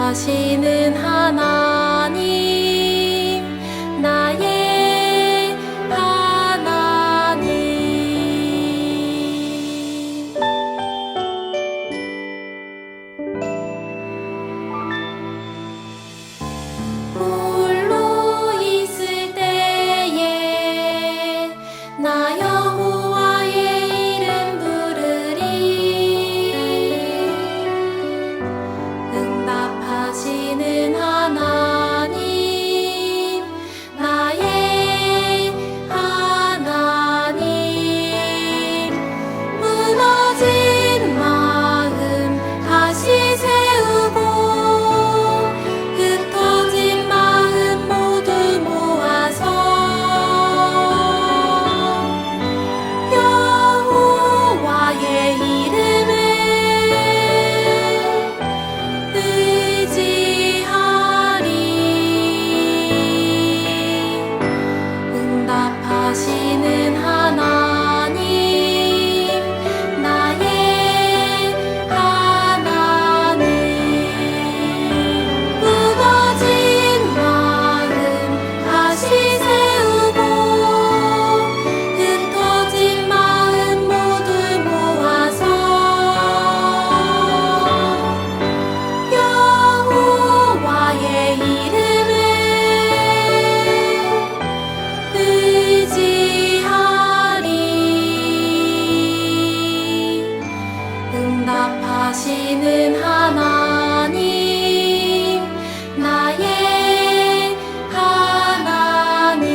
응답하시는 하나님, 나의 하나님. 홀로 있을 때에 나 여호와의 이름 부르리. 응답하시는 하나님, 나의 하나님. 무너진 마음 다시 세우고 흩어진 마음 모두 모아서 여호와의 이름을 의지하리. 응답하시는 하나님, 나의 하나님. 무너진 마음 다시 세우고 흩어진 마음 모두 모아서 여호와의 이름을 의지하리. 응답하시는 하나님, 나의 하나님.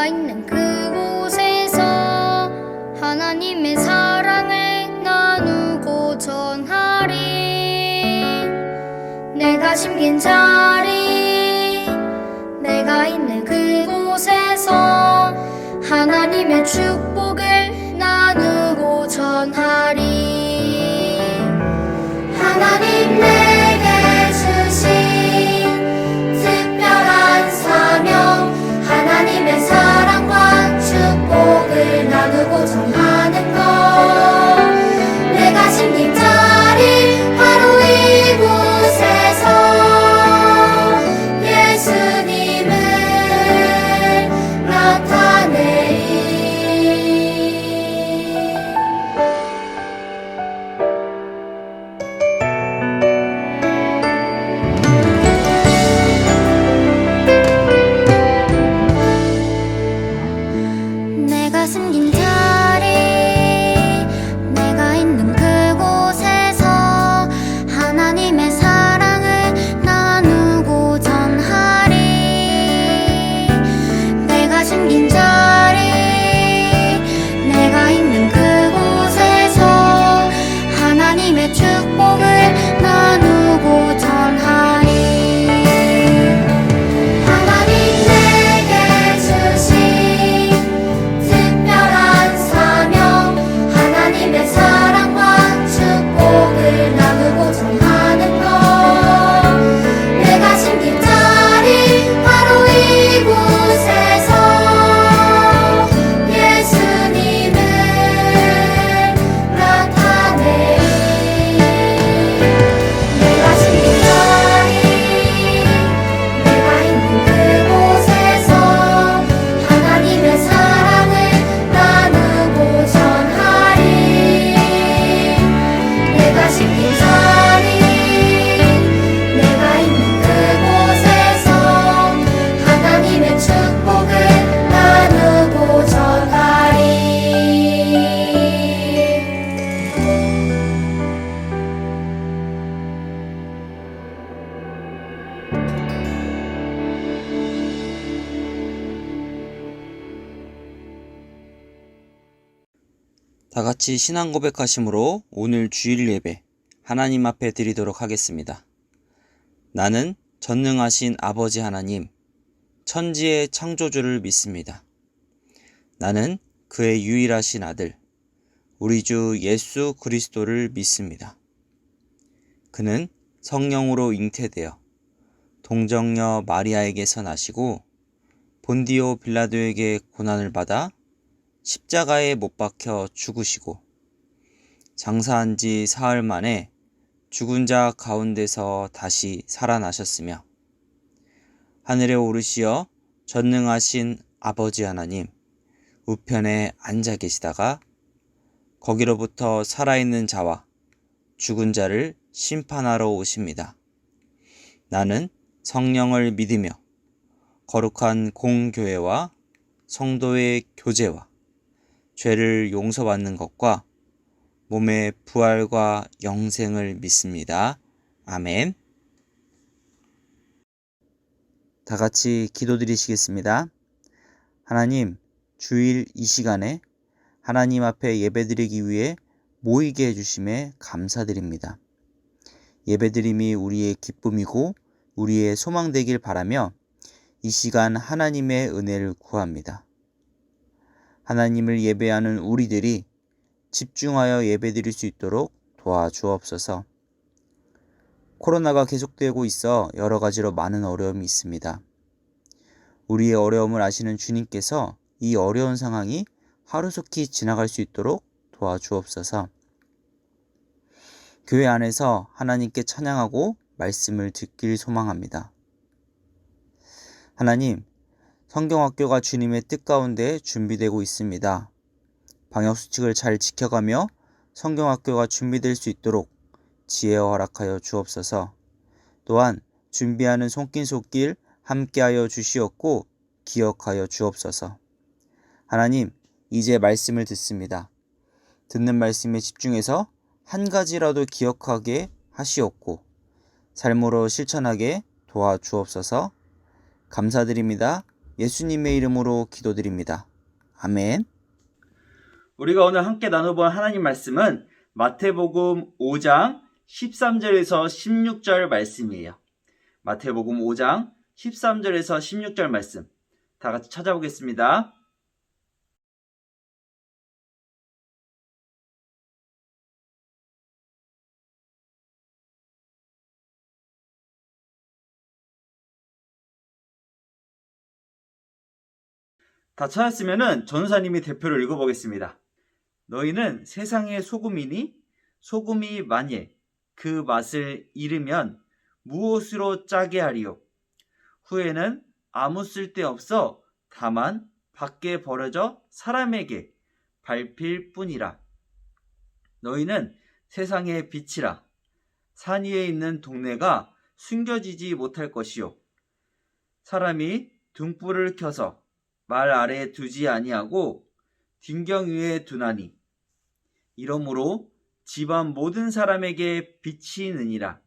내가 있는 그곳에서 하나님의 사랑을 나누고 전하리. 내가 심긴 자리, 내가 있는 그곳에서 하나님의 축복을 나누고 전하리. 하나님 내게 주신 특별한 사명, 하나님의 사랑과 축복을 나누고 전하는 것. 내가 심긴 자리 바로 이곳에서 예수님을 나타내리. 내가 숨긴 자리, 내가 있는 그곳에서 하나님의 사랑을 나누고 전하리. 내가 숨긴 자리, 내가 있는 그곳에서 하나님의 축복을 나누고 전하리. 하나님 내게 주신 특별한 사명, 하나님의 사랑과 축복을 나누고 전하는 것. 내가 심긴 자리 바로 이곳에서 예수님을 나타내리. 내가 심긴 자리, 내가 있는 그곳에서 하나님의 사랑을 나누고 전하리. 내가 심긴 자리, 내가 있는 그곳에서 하나님의 축복을 나누고 전하리. 다 같이 신앙 고백하심으로 오늘 주일 예배 하나님 앞에 드리도록 하겠습니다. 나는 전능하신 아버지 하나님, 천지의 창조주를 믿습니다. 나는 그의 유일하신 아들, 우리 주 예수 그리스도를 믿습니다. 그는 성령으로 잉태되어 동정녀 마리아에게서 나시고 본디오 빌라도에게 고난을 받아 십자가에 못 박혀 죽으시고 장사한 지 사흘 만에 죽은 자 가운데서 다시 살아나셨으며 하늘에 오르시어 전능하신 아버지 하나님 우편에 앉아 계시다가 거기로부터 살아있는 자와 죽은 자를 심판하러 오십니다. 나는 성령을 믿으며 거룩한 공교회와 성도의 교제와 죄를 용서받는 것과 몸의 부활과 영생을 믿습니다. 아멘. 다 같이 기도드리시겠습니다. 하나님, 주일 이 시간에 하나님 앞에 예배드리기 위해 모이게 해주심에 감사드립니다. 예배드림이 우리의 기쁨이고 우리의 소망 되길 바라며 이 시간 하나님의 은혜를 구합니다. 하나님을 예배하는 우리들이 집중하여 예배드릴 수 있도록 도와주옵소서. 코로나가 계속되고 있어 여러 가지로 많은 어려움이 있습니다. 우리의 어려움을 아시는 주님께서 이 어려운 상황이 하루속히 지나갈 수 있도록 도와주옵소서. 교회 안에서 하나님께 찬양하고 말씀을 듣길 소망합니다. 하나님, 성경학교가 주님의 뜻 가운데 준비되고 있습니다. 방역수칙을 잘 지켜가며 성경학교가 준비될 수 있도록 지혜와 허락하여 주옵소서. 또한 준비하는 손길손길 함께하여 주시옵고 기억하여 주옵소서. 하나님, 이제 말씀을 듣습니다. 듣는 말씀에 집중해서 한 가지라도 기억하게 하시옵고 삶으로 실천하게 도와주옵소서. 감사드립니다. 예수님의 이름으로 기도드립니다. 아멘. 우리가 오늘 함께 나눠본 하나님 말씀은 마태복음 5장 13절에서 16절 말씀이에요. 마태복음 5장 13절에서 16절 말씀 다 같이 찾아보겠습니다. 다 찾았으면 전도사님이 대표를 읽어보겠습니다. 너희는 세상의 소금이니 소금이 만일 그 맛을 잃으면 무엇으로 짜게 하리요? 후에는 아무 쓸데없어 다만 밖에 버려져 사람에게 밟힐 뿐이라. 너희는 세상의 빛이라. 산 위에 있는 동네가 숨겨지지 못할 것이요. 사람이 등불을 켜서 말 아래에 두지 아니하고 딩경 위에 두나니 이러므로 집안 모든 사람에게 빛이 느니라.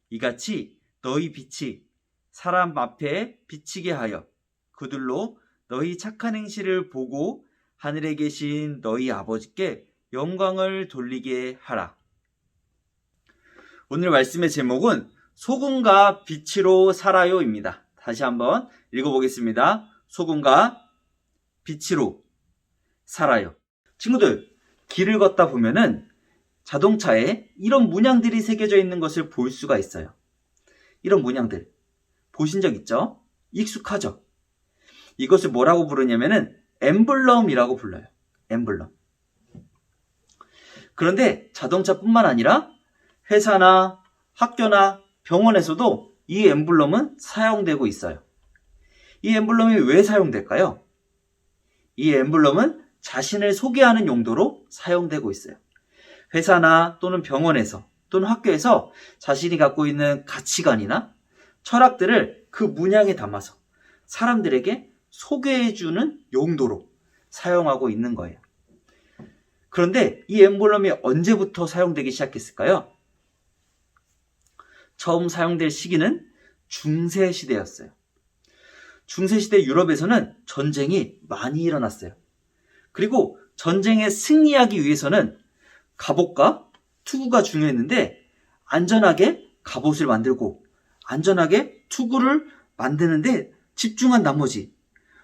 이같이 너희 빛이 사람 앞에 비치게 하여 그들로 너희 착한 행실을 보고 하늘에 계신 너희 아버지께 영광을 돌리게 하라. 오늘 말씀의 제목은 소금과 빛으로 살아요입니다. 다시 한번 읽어보겠습니다. 소금과 빛으로 살아요. 친구들, 길을 걷다 보면은 자동차에 이런 문양들이 새겨져 있는 것을 볼 수가 있어요. 이런 문양들 보신 적 있죠? 익숙하죠? 이것을 뭐라고 부르냐면은 엠블럼이라고 불러요. 엠블럼. 그런데 자동차뿐만 아니라 회사나 학교나 병원에서도 이 엠블럼은 사용되고 있어요. 이 엠블럼이 왜 사용될까요? 이 엠블럼은 자신을 소개하는 용도로 사용되고 있어요. 회사나 또는 병원에서 또는 학교에서 자신이 갖고 있는 가치관이나 철학들을 그 문양에 담아서 사람들에게 소개해주는 용도로 사용하고 있는 거예요. 그런데 이 엠블럼이 언제부터 사용되기 시작했을까요? 처음 사용될 시기는 중세시대였어요. 중세시대 유럽에서는 전쟁이 많이 일어났어요. 그리고 전쟁에 승리하기 위해서는 갑옷과 투구가 중요했는데 안전하게 갑옷을 만들고 안전하게 투구를 만드는데 집중한 나머지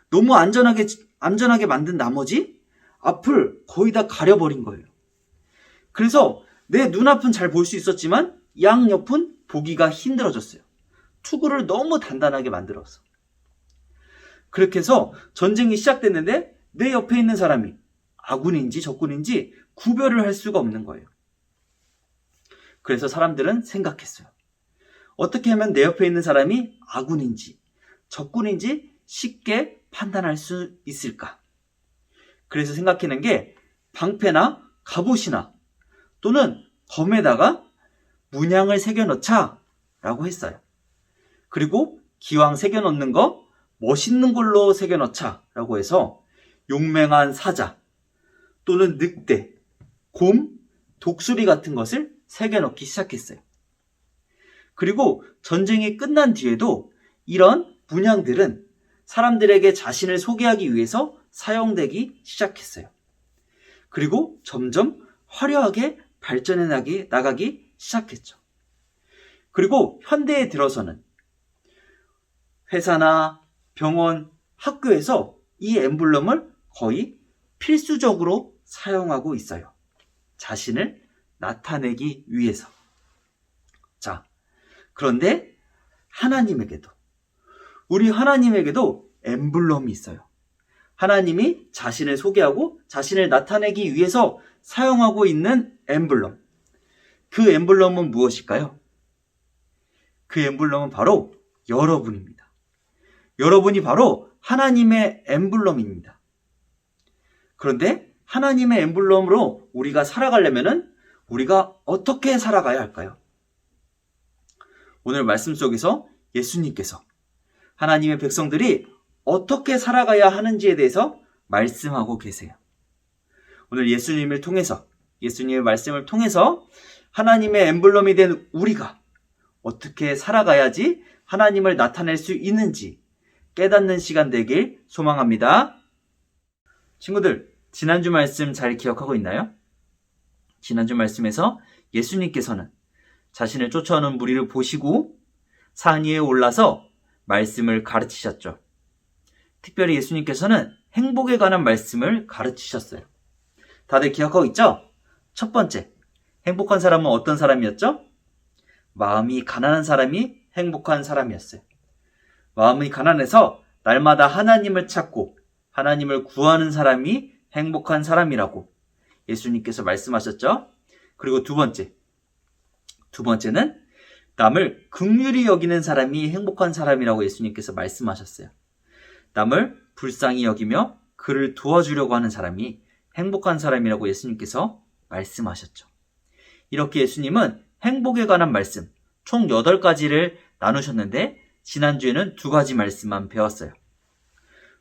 너무 안전하게 만든 나머지 앞을 거의 다 가려버린 거예요. 그래서 내 눈앞은 잘 볼 수 있었지만 양옆은 보기가 힘들어졌어요. 투구를 너무 단단하게 만들어서. 그렇게 해서 전쟁이 시작됐는데 내 옆에 있는 사람이 아군인지 적군인지 구별을 할 수가 없는 거예요. 그래서 사람들은 생각했어요. 어떻게 하면 내 옆에 있는 사람이 아군인지 적군인지 쉽게 판단할 수 있을까? 그래서 생각해낸 게 방패나 갑옷이나 또는 검에다가 문양을 새겨넣자라고 했어요. 그리고 기왕 새겨넣는 거 멋있는 걸로 새겨넣자라고 해서 용맹한 사자 또는 늑대, 곰, 독수리 같은 것을 새겨넣기 시작했어요. 그리고 전쟁이 끝난 뒤에도 이런 문양들은 사람들에게 자신을 소개하기 위해서 사용되기 시작했어요. 그리고 점점 화려하게 발전해 나가기 시작했죠. 그리고 현대에 들어서는 회사나 병원, 학교에서 이 엠블럼을 거의 필수적으로 사용하고 있어요. 자신을 나타내기 위해서. 자, 그런데 우리 하나님에게도 엠블럼이 있어요. 하나님이 자신을 소개하고 자신을 나타내기 위해서 사용하고 있는 엠블럼. 그 엠블럼은 무엇일까요? 그 엠블럼은 바로 여러분입니다. 여러분이 바로 하나님의 엠블럼입니다. 그런데 하나님의 엠블럼으로 우리가 살아가려면 우리가 어떻게 살아가야 할까요? 오늘 말씀 속에서 예수님께서 하나님의 백성들이 어떻게 살아가야 하는지에 대해서 말씀하고 계세요. 오늘 예수님의 말씀을 통해서 하나님의 엠블럼이 된 우리가 어떻게 살아가야지 하나님을 나타낼 수 있는지 깨닫는 시간 되길 소망합니다. 친구들, 지난주 말씀 잘 기억하고 있나요? 지난주 말씀에서 예수님께서는 자신을 쫓아오는 무리를 보시고 산 위에 올라서 말씀을 가르치셨죠. 특별히 예수님께서는 행복에 관한 말씀을 가르치셨어요. 다들 기억하고 있죠? 첫 번째, 행복한 사람은 어떤 사람이었죠? 마음이 가난한 사람이 행복한 사람이었어요. 마음이 가난해서 날마다 하나님을 찾고 하나님을 구하는 사람이 행복한 사람이라고 예수님께서 말씀하셨죠. 그리고 두 번째는 남을 긍휼히 여기는 사람이 행복한 사람이라고 예수님께서 말씀하셨어요. 남을 불쌍히 여기며 그를 도와주려고 하는 사람이 행복한 사람이라고 예수님께서 말씀하셨죠. 이렇게 예수님은 행복에 관한 말씀 총 8가지를 나누셨는데 지난주에는 2가지 말씀만 배웠어요.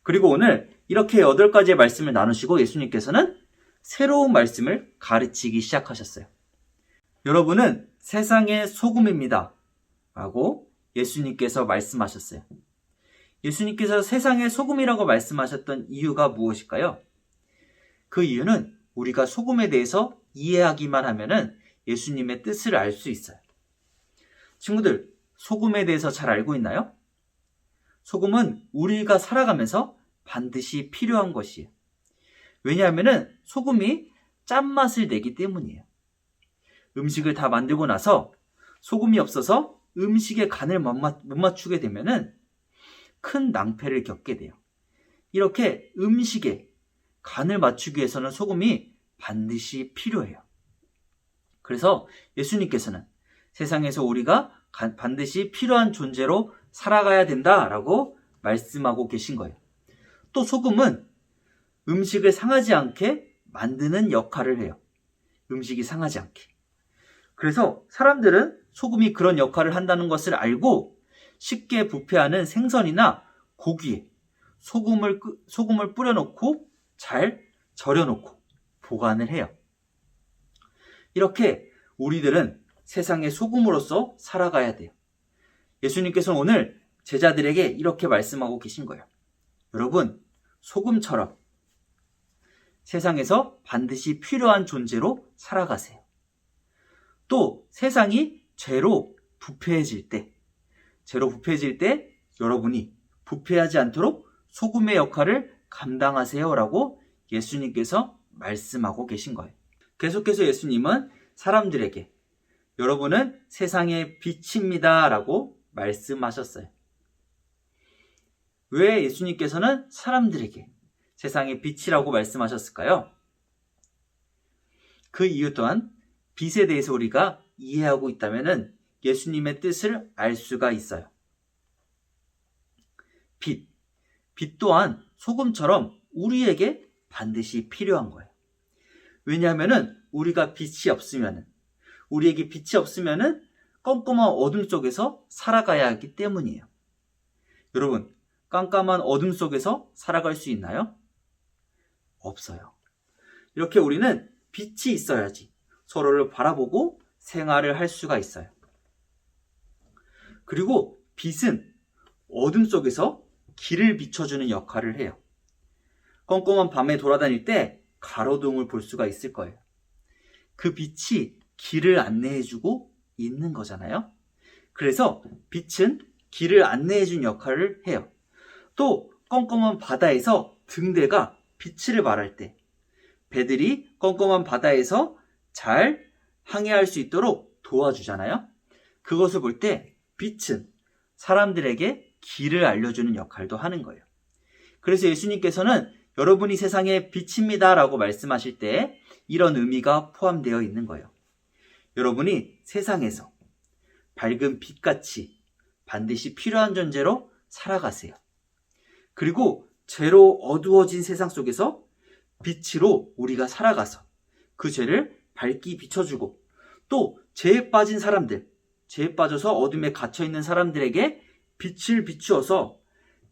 그리고 오늘 이렇게 8가지의 말씀을 나누시고 예수님께서는 새로운 말씀을 가르치기 시작하셨어요. 여러분은 세상의 소금입니다. 라고 예수님께서 말씀하셨어요. 예수님께서 세상의 소금이라고 말씀하셨던 이유가 무엇일까요? 그 이유는 우리가 소금에 대해서 이해하기만 하면은 예수님의 뜻을 알 수 있어요. 친구들, 소금에 대해서 잘 알고 있나요? 소금은 우리가 살아가면서 반드시 필요한 것이에요. 왜냐하면은 소금이 짠맛을 내기 때문이에요. 음식을 다 만들고 나서 소금이 없어서 음식의 간을 못 맞추게 되면은 큰 낭패를 겪게 돼요. 이렇게 음식에 간을 맞추기 위해서는 소금이 반드시 필요해요. 그래서 예수님께서는 세상에서 우리가 반드시 필요한 존재로 살아가야 된다라고 말씀하고 계신 거예요. 또 소금은 음식을 상하지 않게 만드는 역할을 해요. 음식이 상하지 않게. 그래서 사람들은 소금이 그런 역할을 한다는 것을 알고 쉽게 부패하는 생선이나 고기에 소금을 뿌려놓고 잘 절여놓고 보관을 해요. 이렇게 우리들은 세상의 소금으로서 살아가야 돼요. 예수님께서는 오늘 제자들에게 이렇게 말씀하고 계신 거예요. 여러분, 소금처럼 세상에서 반드시 필요한 존재로 살아가세요. 또 세상이 죄로 부패해질 때 여러분이 부패하지 않도록 소금의 역할을 감당하세요라고 예수님께서 말씀하고 계신 거예요. 계속해서 예수님은 사람들에게 여러분은 세상의 빛입니다 라고 말씀하셨어요. 왜 예수님께서는 사람들에게 세상의 빛이라고 말씀하셨을까요? 그 이유 또한 빛에 대해서 우리가 이해하고 있다면 예수님의 뜻을 알 수가 있어요. 빛 또한 소금처럼 우리에게 반드시 필요한 거예요. 왜냐하면 우리가 우리에게 빛이 없으면 깜깜한 어둠 속에서 살아가야 하기 때문이에요. 여러분, 깜깜한 어둠 속에서 살아갈 수 있나요? 없어요. 이렇게 우리는 빛이 있어야지 서로를 바라보고 생활을 할 수가 있어요. 그리고 빛은 어둠 속에서 길을 비춰주는 역할을 해요. 껌껌한 밤에 돌아다닐 때 가로등을 볼 수가 있을 거예요. 그 빛이 길을 안내해주고 있는 거잖아요. 그래서 빛은 길을 안내해준 역할을 해요. 또 껌껌한 바다에서 등대가 빛을 발할 때 배들이 껌껌한 바다에서 잘 항해할 수 있도록 도와주잖아요. 그것을 볼 때 빛은 사람들에게 길을 알려주는 역할도 하는 거예요. 그래서 예수님께서는 여러분이 세상의 빛입니다 라고 말씀하실 때 이런 의미가 포함되어 있는 거예요. 여러분이 세상에서 밝은 빛같이 반드시 필요한 존재로 살아가세요. 그리고 죄로 어두워진 세상 속에서 빛으로 우리가 살아가서 그 죄를 밝게 비춰주고 또 죄에 빠진 사람들, 죄에 빠져서 어둠에 갇혀있는 사람들에게 빛을 비추어서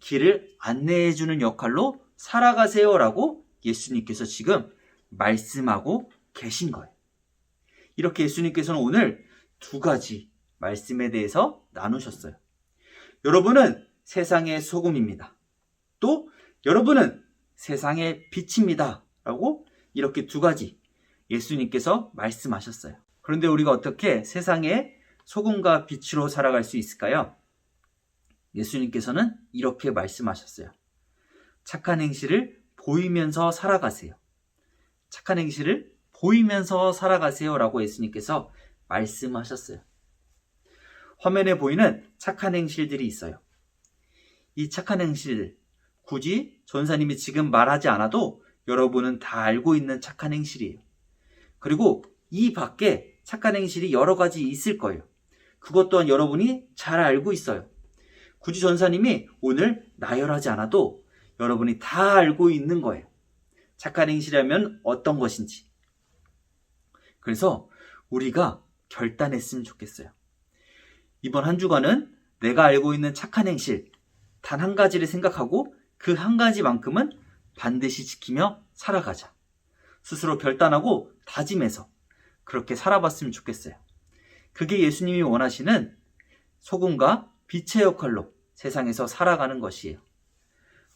길을 안내해주는 역할로 살아가세요라고 예수님께서 지금 말씀하고 계신 거예요. 이렇게 예수님께서는 오늘 2가지 말씀에 대해서 나누셨어요. 여러분은 세상의 소금입니다. 또 여러분은 세상의 빛입니다. 라고 이렇게 두 가지 예수님께서 말씀하셨어요. 그런데 우리가 어떻게 세상의 소금과 빛으로 살아갈 수 있을까요? 예수님께서는 이렇게 말씀하셨어요. 착한 행실을 보이면서 살아가세요. 착한 행실을 보이면서 살아가세요. 라고 예수님께서 말씀하셨어요. 화면에 보이는 착한 행실들이 있어요. 이 착한 행실들, 굳이 전사님이 지금 말하지 않아도 여러분은 다 알고 있는 착한 행실이에요. 그리고 이 밖에 착한 행실이 여러 가지 있을 거예요. 그것 또한 여러분이 잘 알고 있어요. 굳이 전사님이 오늘 나열하지 않아도 여러분이 다 알고 있는 거예요. 착한 행실이라면 어떤 것인지. 그래서 우리가 결단했으면 좋겠어요. 이번 한 주간은 내가 알고 있는 착한 행실 단 한 가지를 생각하고 그 한 가지만큼은 반드시 지키며 살아가자. 스스로 결단하고 다짐해서 그렇게 살아봤으면 좋겠어요. 그게 예수님이 원하시는 소금과 빛의 역할로 세상에서 살아가는 것이에요.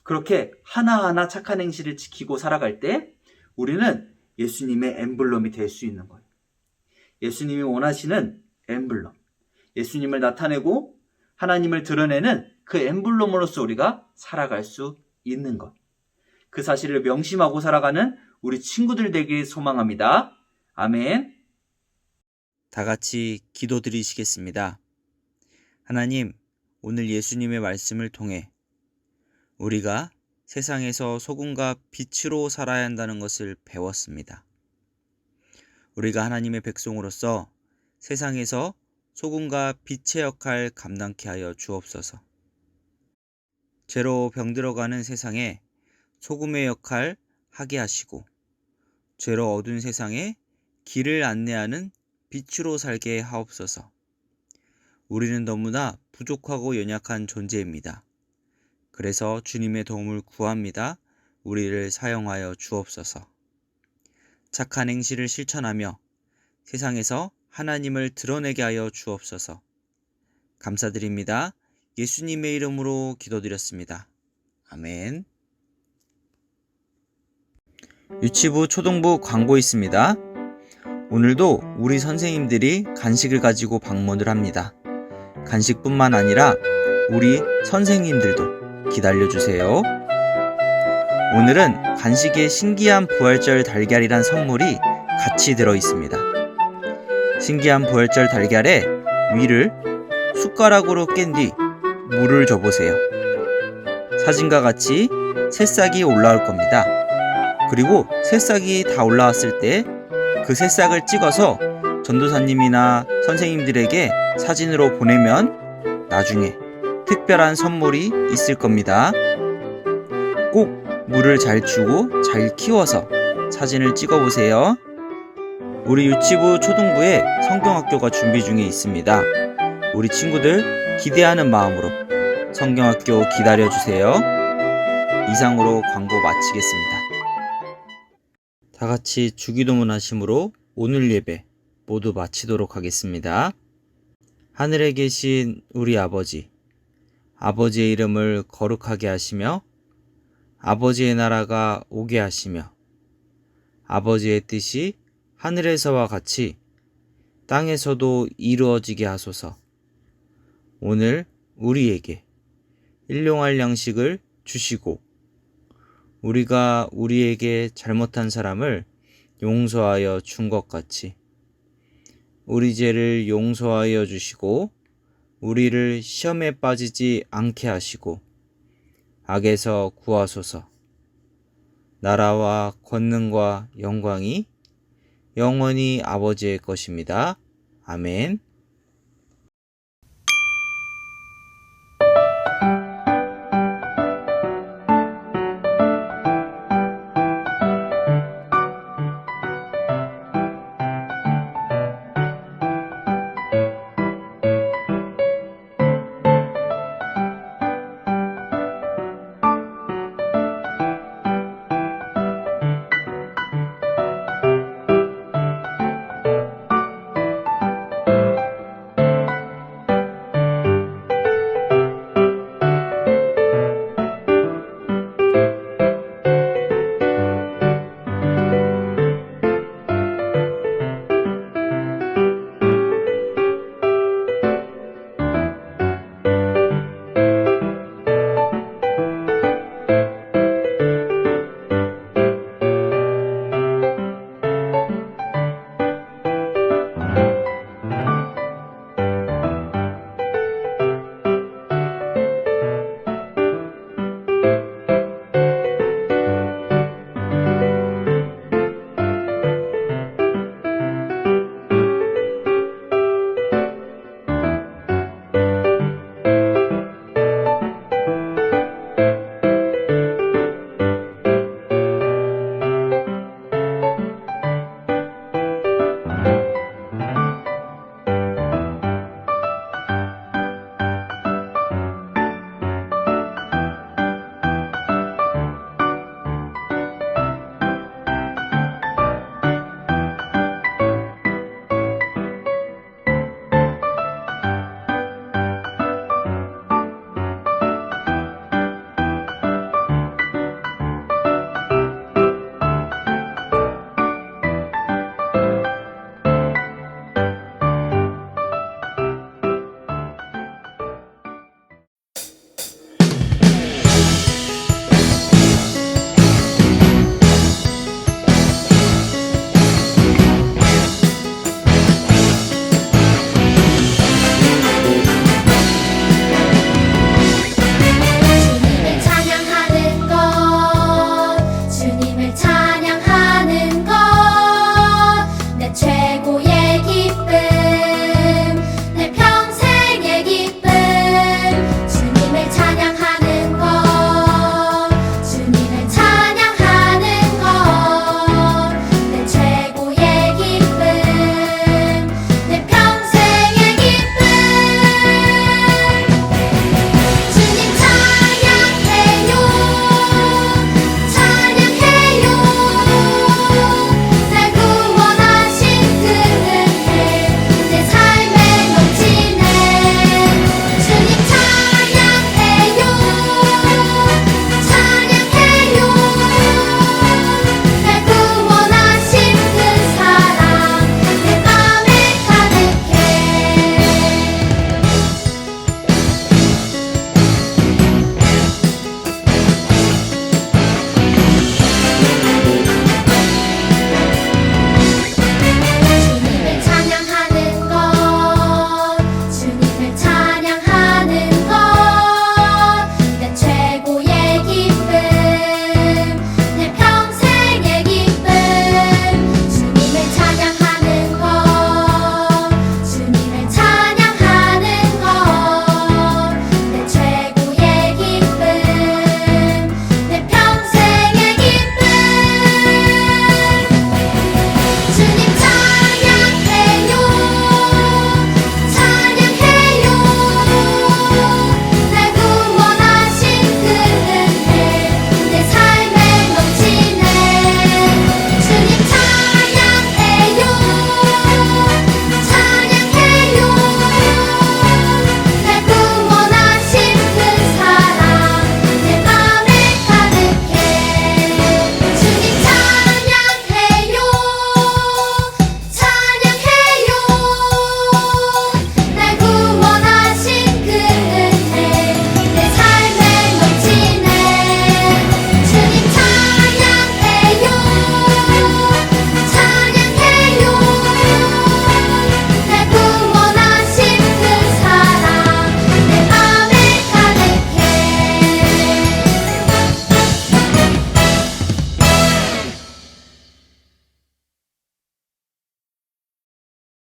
그렇게 하나하나 착한 행실을 지키고 살아갈 때 우리는 예수님의 엠블럼이 될 수 있는 거예요. 예수님이 원하시는 엠블럼. 예수님을 나타내고 하나님을 드러내는 그 엠블럼으로서 우리가 살아갈 수 있는 것. 그 사실을 명심하고 살아가는 우리 친구들 되길 소망합니다. 아멘. 다 같이 기도드리시겠습니다. 하나님, 오늘 예수님의 말씀을 통해 우리가 세상에서 소금과 빛으로 살아야 한다는 것을 배웠습니다. 우리가 하나님의 백성으로서 세상에서 소금과 빛의 역할 감당케 하여 주옵소서. 죄로 병들어가는 세상에 소금의 역할 하게 하시고 죄로 어두운 세상에 길을 안내하는 빛으로 살게 하옵소서. 우리는 너무나 부족하고 연약한 존재입니다. 그래서 주님의 도움을 구합니다. 우리를 사용하여 주옵소서. 착한 행실을 실천하며 세상에서 하나님을 드러내게 하여 주옵소서. 감사드립니다. 예수님의 이름으로 기도드렸습니다. 아멘. 유치부 초등부 광고 있습니다. 오늘도 우리 선생님들이 간식을 가지고 방문을 합니다. 간식뿐만 아니라 우리 선생님들도 기다려주세요. 오늘은 간식에 신기한 부활절 달걀이란 선물이 같이 들어있습니다. 신기한 부활절 달걀에 위를 숟가락으로 깬 뒤 물을 줘보세요. 사진과 같이 새싹이 올라올 겁니다. 그리고 새싹이 다 올라왔을 때 그 새싹을 찍어서 전도사님이나 선생님들에게 사진으로 보내면 나중에 특별한 선물이 있을 겁니다. 꼭 물을 잘 주고 잘 키워서 사진을 찍어보세요. 우리 유치부 초등부에 성경학교가 준비 중에 있습니다. 우리 친구들 기대하는 마음으로 성경학교 기다려주세요. 이상으로 광고 마치겠습니다. 다 같이 주기도문 하심으로 오늘 예배 모두 마치도록 하겠습니다. 하늘에 계신 우리 아버지, 아버지의 이름을 거룩하게 하시며 아버지의 나라가 오게 하시며 아버지의 뜻이 하늘에서와 같이 땅에서도 이루어지게 하소서. 오늘 우리에게 일용할 양식을 주시고 우리가 우리에게 잘못한 사람을 용서하여 준 것 같이 우리 죄를 용서하여 주시고 우리를 시험에 빠지지 않게 하시고 악에서 구하소서. 나라와 권능과 영광이 영원히 아버지의 것입니다. 아멘.